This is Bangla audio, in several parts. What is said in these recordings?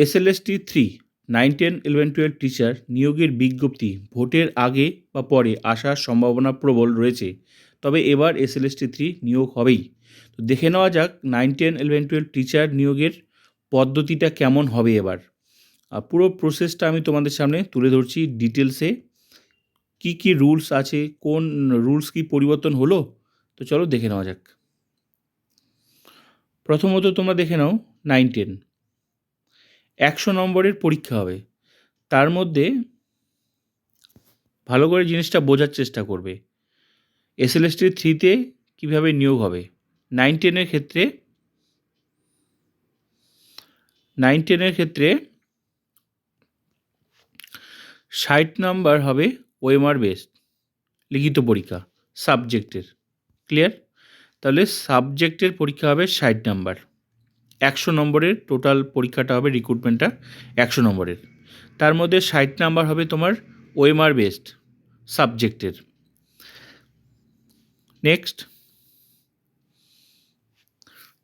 এসএলএসটি 3 9, 10, 11, 12 টিচার নিয়োগের বিজ্ঞপ্তি ভোটের আগে বা পরে আসার সম্ভাবনা প্রবল রয়েছে, তবে এবার এসএলএসটি 3 নিয়োগ হবেই। তো দেখে নেওয়া যাক 9, 10, 11, 12 টিচার নিয়োগের পদ্ধতিটা কেমন হবে এবার। পুরো প্রসেসটা আমি তোমাদের সামনে তুলে ধরছি ডিটেলসে। কী রুলস আছে, কোন রুলস কি পরিবর্তন হলো, তো চলো দেখে নেওয়া যাক। প্রথমত তোমরা দেখে নাও 9, 10 100 নম্বরের পরীক্ষা হবে। তার মধ্যে ভালো করে জিনিসটা বোঝার চেষ্টা করবে। এসএলএসটি 3তে কীভাবে নিয়োগ হবে। 9, 10-এর ক্ষেত্রে 60 নাম্বার হবে ওএমআর বেসড লিখিত পরীক্ষা সাবজেক্টের। ক্লিয়ার? তাহলে সাবজেক্টের পরীক্ষা হবে 60 নাম্বার। 100 নম্বরের টোটাল পরীক্ষাটা হবে, রিক্রুটমেন্টটা 100 নম্বরের। তার মধ্যে 60 নাম্বার হবে তোমার ওএমআর বেসড সাবজেক্টের। নেক্সট,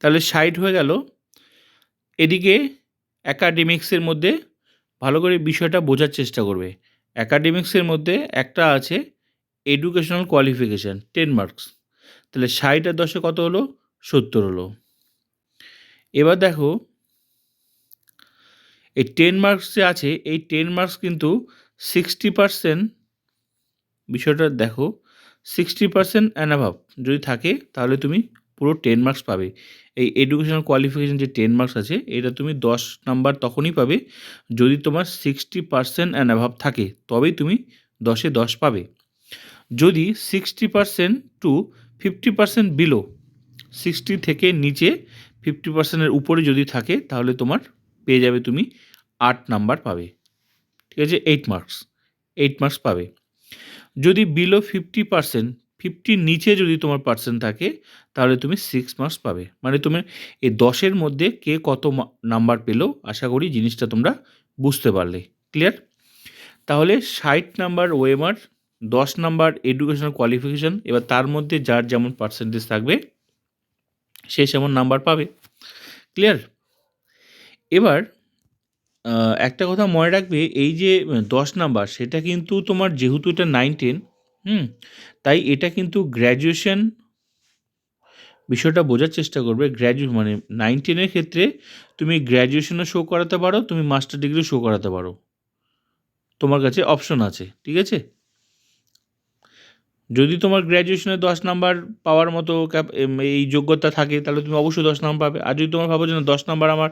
তাহলে 60 হয়ে গেল। এদিকে অ্যাকাডেমিক্সের মধ্যে ভালো করে বিষয়টা বোঝার চেষ্টা করবে। অ্যাকাডেমিক্সের মধ্যে একটা আছে এডুকেশনাল কোয়ালিফিকেশান 10 মার্কস। তাহলে 60 আর 10-এ কত হলো? 70 হলো। এবার দেখো এই 10 মার্কস যে আছে, এই 10 মার্কস কিন্তু 60%, বিষয়টা দেখো 60% অ্যান্ড অ্যাভাব যদি থাকে তাহলে তুমি পুরো 10 মার্কস পাবে। এই এডুকেশনাল কোয়ালিফিকেশান যে 10 মার্কস আছে, এটা তুমি 10 নাম্বার তখনই পাবে যদি তোমার 60% অ্যান্ড অ্যাভাব থাকে, তবেই তুমি 10-এ 10 পাবে। যদি 60% টু 50% বিলো, 60 থেকে নিচে 50%-এর উপরে যদি থাকে, তাহলে তোমার পেয়ে যাবে তুমি 8 নাম্বার পাবে। ঠিক আছে, 8 মার্কস পাবে। যদি বিলো 50%, 50 নিচে যদি তোমার পার্সেন্ট থাকে, তাহলে তুমি 6 মার্কস পাবে। মানে তুমি এই 10-এর মধ্যে কে কত নাম্বার পেলো, আশা করি জিনিসটা তোমরা বুঝতে পারলে। ক্লিয়ার? তাহলে 60 number OMR, 10 number educational qualification, এবার তার মধ্যে যার যেমন পার্সেন্টেজ থাকবে সে সেমন নাম্বার পাবে। ক্লিয়ার? এবার একটা কথা মনে রাখবে, এই যে 10 নাম্বার, সেটা কিন্তু তোমার যেহেতু এটা 9, 10, তাই এটা কিন্তু গ্র্যাজুয়েশন, বিষয়টা বোঝার চেষ্টা করবে। মানে 9, 10-এর ক্ষেত্রে তুমি গ্র্যাজুয়েশনও শো করাতে পারো, তুমি মাস্টার ডিগ্রিও শো করাতে পারো, তোমার কাছে অপশন আছে। ঠিক আছে? যদি তোমার গ্র্যাজুয়েশনে 10 নাম্বার পাওয়ার মতো এই যোগ্যতা থাকে, তাহলে তুমি অবশ্যই 10 নাম্বার পাবে। আর যদি তোমার ভাবো যে না 10 নাম্বার আমার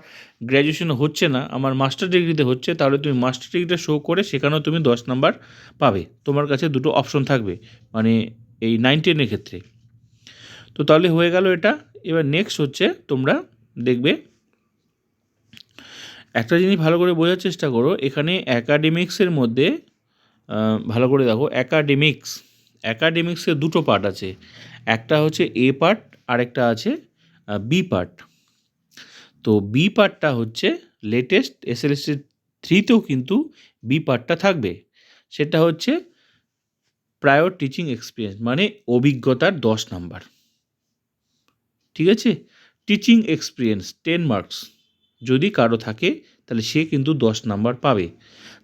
গ্র্যাজুয়েশনে হচ্ছে না, আমার মাস্টার ডিগ্রিতে হচ্ছে, তাহলে তুমি মাস্টার ডিগ্রিটা শো করে সেখানেও তুমি 10 নাম্বার পাবে। তোমার কাছে দুটো অপশন থাকবে, মানে এই 9, 10-এর ক্ষেত্রে। তো তাহলে হয়ে গেল এটা। এবার নেক্সট হচ্ছে, তোমরা দেখবে একটা জিনিস ভালো করে বোঝার চেষ্টা করো। এখানে অ্যাকাডেমিক্সের মধ্যে ভালো করে দেখো, অ্যাকাডেমিক্সের দুটো পার্ট আছে। একটা হচ্ছে এ পার্ট, আর একটা আছে বি পার্ট। তো বি পার্টটা হচ্ছে লেটেস্ট এসএলএসটি 3-তেও কিন্তু বি পার্টটা থাকবে। সেটা হচ্ছে প্রায়র টিচিং এক্সপিরিয়েন্স, মানে অভিজ্ঞতার 10 নাম্বার। ঠিক আছে? টিচিং এক্সপিরিয়েন্স 10 মার্কস যদি কারো থাকে, তাহলে সে কিন্তু 10 নাম্বার পাবে।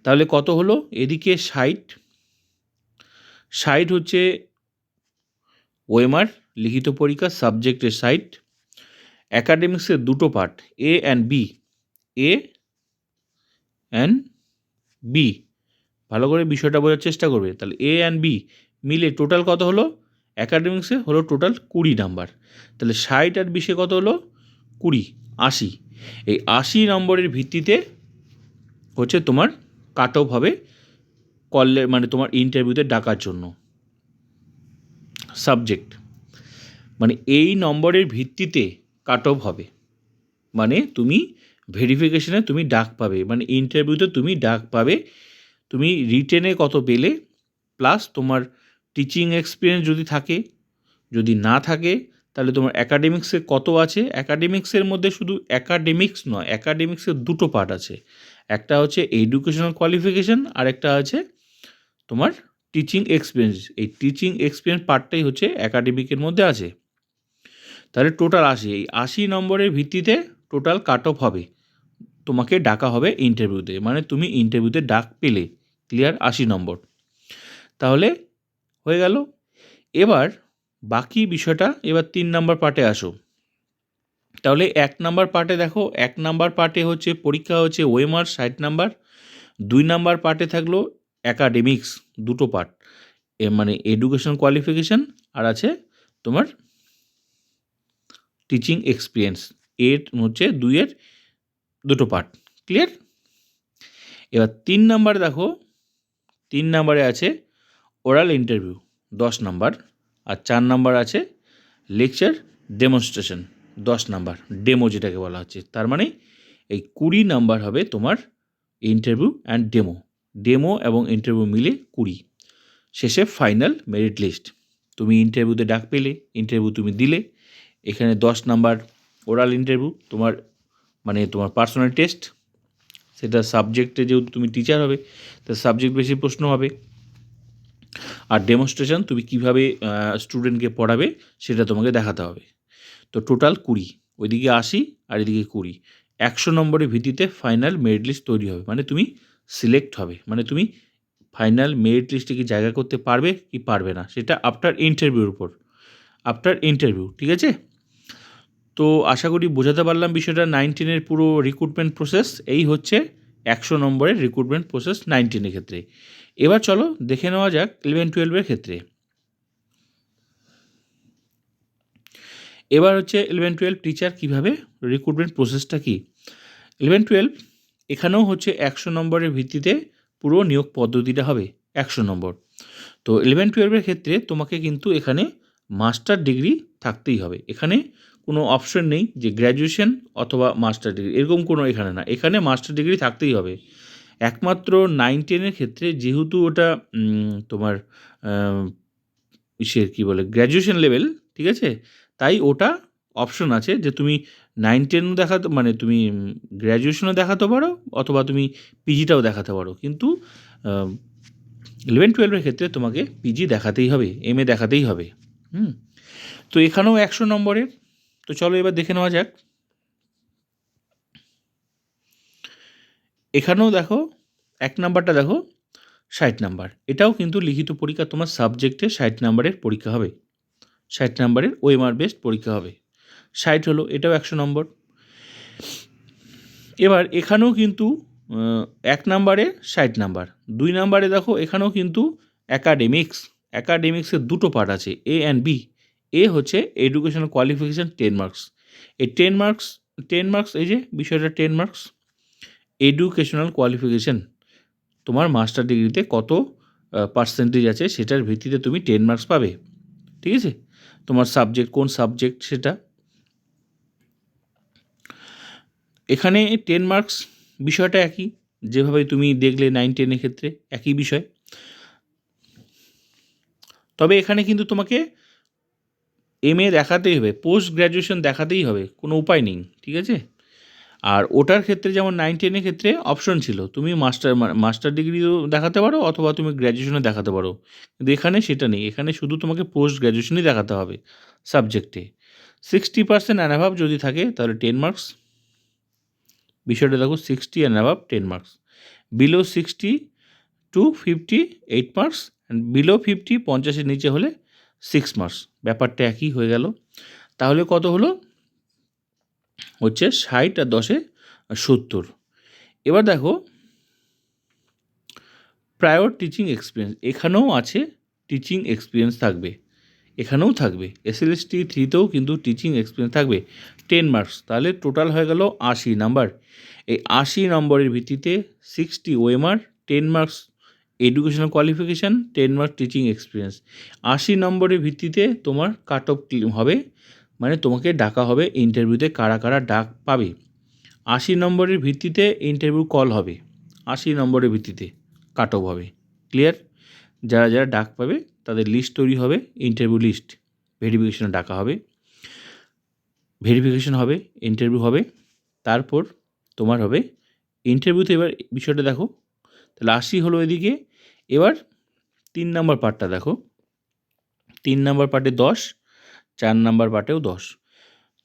তাহলে কত হলো? এদিকে 60 হচ্ছে ওএমআর লিখিত পরীক্ষা সাবজেক্টের 60। অ্যাকাডেমিক্সের দুটো পার্ট, এ অ্যান্ড বি, ভালো করে বিষয়টা বোঝার চেষ্টা করবে। তাহলে এ অ্যান্ড বি মিলে টোটাল কত হলো? অ্যাকাডেমিক্সে হলো টোটাল 20 নাম্বার। তাহলে 60 আর 20-এ কত হলো? 20, 80। এই 80 নম্বরের ভিত্তিতে হচ্ছে তোমার কাট অফ হবে কলের, মানে তোমার ইন্টারভিউতে ডাকার জন্য সাবজেক্ট। মানে এই নম্বরের ভিত্তিতে কাট অফ হবে, মানে তুমি ভেরিফিকেশনে তুমি ডাক পাবে, মানে ইন্টারভিউতে তুমি ডাক পাবে। তুমি রিটেনে কত পেলে, প্লাস তোমার টিচিং এক্সপিরিয়েন্স যদি থাকে, যদি না থাকে তাহলে তোমার অ্যাকাডেমিক্সে কত আছে। অ্যাকাডেমিক্সের মধ্যে শুধু অ্যাকাডেমিক্স নয়, অ্যাকাডেমিক্সের দুটো পার্ট আছে। একটা হচ্ছে এডুকেশনাল কোয়ালিফিকেশান, আর একটা আছে তোমার টিচিং এক্সপিরিয়েন্স। এই টিচিং এক্সপিরিয়েন্স পার্টটাই হচ্ছে অ্যাকাডেমিকের মধ্যে আছে। তাহলে টোটাল 80, এই 80 নম্বরের ভিত্তিতে টোটাল কাট অফ হবে তোমাকে ডাকা হবে ইন্টারভিউতে, মানে তুমি ইন্টারভিউতে ডাক পেলে। ক্লিয়ার? 80 নম্বর। তাহলে হয়ে গেল। এবার বাকি বিষয়টা, এবার 3 নাম্বার পার্টে আসো। তাহলে 1 নাম্বার পার্টে দেখো, 1 নাম্বার পার্টে হচ্ছে পরীক্ষা হচ্ছে ওএমআর 60 নাম্বার, 2 নাম্বার পার্টে থাকলো অ্যাকাডেমিক্স, দুটো পার্ট, মানে এডুকেশন কোয়ালিফিকেশান আর আছে তোমার টিচিং এক্সপিরিয়েন্স, এর হচ্ছে 2 এর দুটো পার্ট। ক্লিয়ার? এবার 3 নাম্বার দেখো, 3 নাম্বারে আছে ওরাল ইন্টারভিউ 10 নাম্বার, আর 4 নাম্বার আছে লেকচার ডেমনস্ট্রেশন 10 নাম্বার, ডেমো যেটাকে বলা হচ্ছে। তার মানে এই 20 নাম্বার হবে তোমার ইন্টারভিউ অ্যান্ড ডেমো। ডেমো এবং ইন্টারভিউ মিলে 20। শেষে ফাইনাল মেরিট লিস্ট। তুমি ইন্টারভিউতে ডাক পেলে, ইন্টারভিউ তুমি দিলে, এখানে 10 নাম্বার ওরাল ইন্টারভিউ, তোমার মানে তোমার পার্সোনাল টেস্ট, সেটা সাবজেক্টে যেহেতু তুমি টিচার হবে তা সাবজেক্ট বেশি প্রশ্ন হবে, আর ডেমনস্ট্রেশন তুমি কীভাবে স্টুডেন্টকে পড়াবে সেটা তোমাকে দেখাতে হবে। তো টোটাল 20, ওইদিকে 80 আর এদিকে 20, 100 নম্বরের ভিত্তিতে ফাইনাল মেরিট লিস্ট তৈরি হবে, মানে তুমি সিলেক্ট হবে, মানে তুমি ফাইনাল মেরিট লিস্টে কি জায়গা করতে পারবে কি পারবে না সেটা আফটার ইন্টারভিউর উপর, আফটার ইন্টারভিউ। ঠিক আছে? তো আশা করি বোঝাতে পারলাম বিষয়টা। 9-10 পুরো রিক্রুটমেন্ট প্রসেস এই হচ্ছে 100 নম্বরের রিক্রুটমেন্ট প্রসেস 9-10 ক্ষেত্রে। এবার চলো দেখে নেওয়া যাক 11-12 ক্ষেত্রে। এবার হচ্ছে 11-12 টিচার কীভাবে রিক্রুটমেন্ট প্রসেসটা কী। 11-12 এখানেও হচ্ছে 100 নম্বরের ভিত্তিতে পুরো নিয়োগ পদ্ধতিটা হবে 100 নম্বর। তো 11-12 ক্ষেত্রে তোমাকে কিন্তু এখানে মাস্টার ডিগ্রি থাকতেই হবে। এখানে কোনো অপশন নেই যে গ্র্যাজুয়েশন অথবা মাস্টার ডিগ্রি, এরকম কোনো এখানে না, এখানে মাস্টার ডিগ্রি থাকতেই হবে। একমাত্র 9-10 ক্ষেত্রে যেহেতু ওটা তোমার ইসের কী বলে গ্র্যাজুয়েশন লেভেল, ঠিক আছে, তাই ওটা অপশন আছে যে তুমি 9-10 দেখাতে, মানে তুমি গ্র্যাজুয়েশনও দেখাতে পারো অথবা তুমি পিজিটাও দেখাতে পারো, কিন্তু 11-12 ক্ষেত্রে তোমাকে পিজি দেখাতেই হবে, এমএ দেখাতেই হবে। তো এখানেও 100 নম্বরের। তো চলো এবার দেখে নেওয়া যাক। এখানেও দেখো 1 নাম্বারটা দেখো 60 নাম্বার, এটাও কিন্তু লিখিত পরীক্ষা, তোমার সাবজেক্টে 60 নাম্বারের পরীক্ষা হবে, 60 নাম্বারের ওএমআর বেসড পরীক্ষা হবে। 60 হলো, এটাও 100 নম্বর। এবার এখানেও কিন্তু 1 নাম্বারে 60 নাম্বার, 2 নাম্বারে দেখো এখানেও কিন্তু অ্যাকাডেমিক্সের দুটো পার্ট আছে, এ অ্যান্ড বি। এ হচ্ছে এডুকেশনাল কোয়ালিফিকেশান 10 মার্কস, এই 10 মার্কস এই যে বিষয়টা 10 মার্কস এডুকেশনাল কোয়ালিফিকেশান, তোমার মাস্টার ডিগ্রিতে কত পার্সেন্টেজ আছে সেটার ভিত্তিতে তুমি 10 মার্কস পাবে। ঠিক আছে? তোমার সাবজেক্ট কোন সাবজেক্ট সেটা। এখানে 10 মার্কস বিষয়টা একই, যেভাবে তুমি দেখলে 9-10 ক্ষেত্রে একই বিষয়। তবে এখানে কিন্তু তোমাকে এমএ দেখাতেই হবে, পোস্ট গ্র্যাজুয়েশন দেখাতেই হবে, কোনো উপায় নেই। ঠিক আছে? আর ওটার ক্ষেত্রে যেমন 9-10 ক্ষেত্রে অপশন ছিল, তুমি মাস্টার ডিগ্রিও দেখাতে পারো অথবা তুমি গ্র্যাজুয়েশনও দেখাতে পারো, কিন্তু এখানে সেটা নেই, এখানে শুধু তোমাকে পোস্ট গ্র্যাজুয়েশনই দেখাতে হবে সাবজেক্টে। 60% অ্যান্ড অ্যাভাব যদি থাকে তাহলে 10 মার্কস। বিষয়টা দেখো 60 and অ্যাভাব 10 marks, below 60 to 50 8 marks, and below 50 50-এর নিচে হলে 6 মার্কস। ব্যাপারটা একই হয়ে গেল। তাহলে কত হলো? হচ্ছে 60 আর 10-এ 70। এবার দেখো প্রায়র টিচিং এক্সপিরিয়েন্স, এখানেও আছে টিচিং এক্সপিরিয়েন্স থাকবে, এখানেও থাকবে। SLST 3-তেও কিন্তু টিচিং এক্সপিরিয়েন্স থাকবে 10 মার্কস। তাহলে টোটাল হয়ে গেল 80 নাম্বার। এই 80 নম্বরের ভিত্তিতে 60 OMR, 10 marks educational qualification, 10 marks teaching experience. 80 নম্বরের ভিত্তিতে তোমার কাট অফ হবে, মানে তোমাকে ডাকা হবে ইন্টারভিউতে, কারা কারা ডাক পাবে। 80 নম্বরের ভিত্তিতে ইন্টারভিউ কল হবে, 80 নম্বরের ভিত্তিতে কাট অফ হবে। ক্লিয়ার? যারা যারা ডাক পাবে তাদের লিস্ট তৈরি হবে, ইন্টারভিউ লিস্ট, ভেরিফিকেশনে ডাকা হবে, ভেরিফিকেশন হবে, ইন্টারভিউ হবে, তারপর তোমার হবে ইন্টারভিউতে। এবার বিষয়টা দেখো, তাহলে 80 হলো এদিকে। এবার 3 নাম্বার পার্টটা দেখো, 3 নাম্বার পার্টে 10, 4 নাম্বার পার্টেও 10।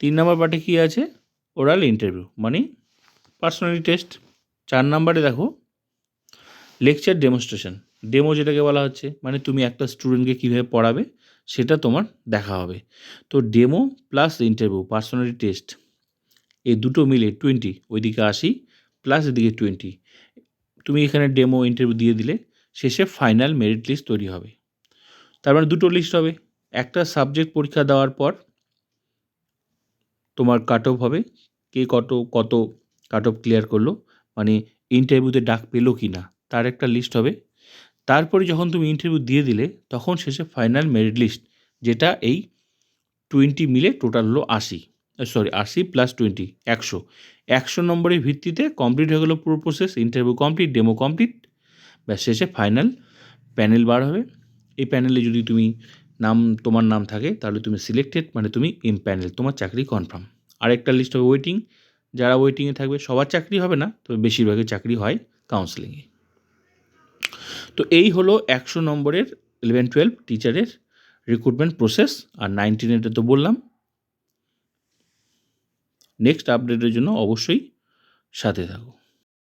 3 নাম্বার পার্টে কী আছে? ওরাল ইন্টারভিউ, মানে পার্সোনালিটি টেস্ট। 4 নাম্বারে দেখো লেকচার ডেমনস্ট্রেশন। ডেমো যেটাকে বলা হচ্ছে, মানে তুমি একটা স্টুডেন্টকে কীভাবে পড়াবে সেটা তোমার দেখা হবে। তো demo plus interview, personality test, এই দুটো মিলে 20, ওইদিকে 80 প্লাস এদিকে 20। তুমি এখানে ডেমো ইন্টারভিউ দিয়ে দিলে শেষে ফাইনাল মেরিট লিস্ট তৈরি হবে। তার মানে দুটো লিস্ট হবে। একটা সাবজেক্ট পরীক্ষা দেওয়ার পর তোমার কাট অফ হবে, কে কত কাট অফ ক্লিয়ার করলো, মানে ইন্টারভিউতে ডাক পেলো কি না তার একটা লিস্ট হবে। তারপরে যখন তুমি ইন্টারভিউ দিয়ে দিলে তখন শেষে ফাইনাল মেরিট লিস্ট, যেটা এই 20 মিলে টোটাল হলো 80, 80 প্লাস 20, 100। 100 নম্বরের ভিত্তিতে কমপ্লিট হয়ে গেলো পুরো process, interview complete, demo complete, ব্যাস শেষে ফাইনাল প্যানেল বার হবে। এই প্যানেলে যদি তোমার নাম থাকে তাহলে তুমি সিলেক্টেড, মানে তুমি প্যানেল, তোমার চাকরি কনফার্ম। আরেকটা লিস্ট হবে ওয়েটিং, যারা ওয়েটিংয়ে থাকবে, সবার চাকরি হবে না, তবে বেশিরভাগের চাকরি হয় কাউন্সেলিংয়ে। তো এই হলো 100 নম্বরের 11-12 টিচারের রিক্রুটমেন্ট প্রসেস। আর 19-এরটা তো বললাম। নেক্সট আপডেটের জন্য অবশ্যই সাথে থাকো।